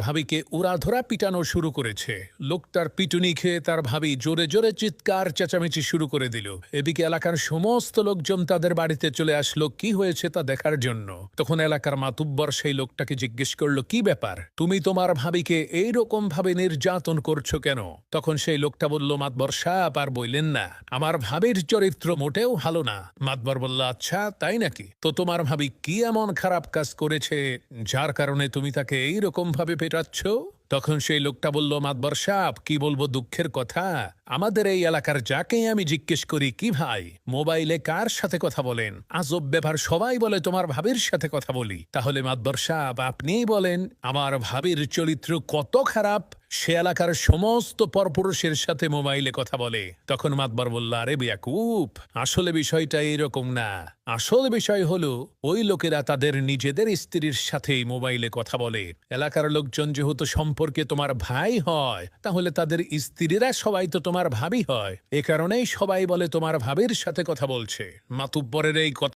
ভাবিকে উড়াধরা পিটানো শুরু করেছে। লোকটার পিটুনি খেয়ে তার ভাবি জোরে জোরে চিৎকার চেঁচামেচি শুরু করে দিল। এদিকে এলাকার সমস্ত লোকজন তাদের বাড়িতে চলে আসলো কি হয়েছে তা দেখার জন্য। তখন এলাকার মাতুব্বর সেই লোকটাকে জিজ্ঞেস করলো, কি ব্যাপার, তুমি তোমার ভাবিকে এইরকম ভাবে নির্যাতন করছো কেন? তখন সেই লোকটা বলল, মাতবর সাহেব আর বললেন না, আমার ভাবির চরিত্র মোটেও ভালো না। মাতবর বলল, আচ্ছা তাই নাকি? তো তোমার ভাবি কি এমন খারাপ কাজ করেছে যার কারণে তুমি তাকে এইরকম ভাবে পেটাচ্ছ? তখন সেই লোকটা বলল, মাতবর সাহেব কি বলবো দুঃখের কথা, আমাদের এই এলাকার যাকেই আমি জিজ্ঞেস করি, কি ভাই মোবাইলে কার সাথে কথা বলেন, আজব ব্যাপার, সবাই বলে তোমার ভাবির সাথে কথা বলি। তাহলে মাতবর সাহেব আপনিই বলেন আমার ভাবির চরিত্র কত খারাপ, সে এলাকার সমস্ত পরপুরুষের সাথে মোবাইলে কথা বলে। তখন মাতবর বলল, আরে বেয়াকুব, আসলে বিষয়টা এরকম না। আসল বিষয় হলো ওই লোকেরা তাদের নিজেদের স্ত্রীর সাথেই মোবাইলে কথা বলে। এলাকার লোকজন যেহেতু সম্পর্কে তোমার ভাই হয়, তাহলে তাদের স্ত্রীরা সবাই তো তোমার ভাবি হয়। এ কারণেই সবাই বলে তোমার ভাবির সাথে কথা বলছে। মাতুব্বরের এই কথা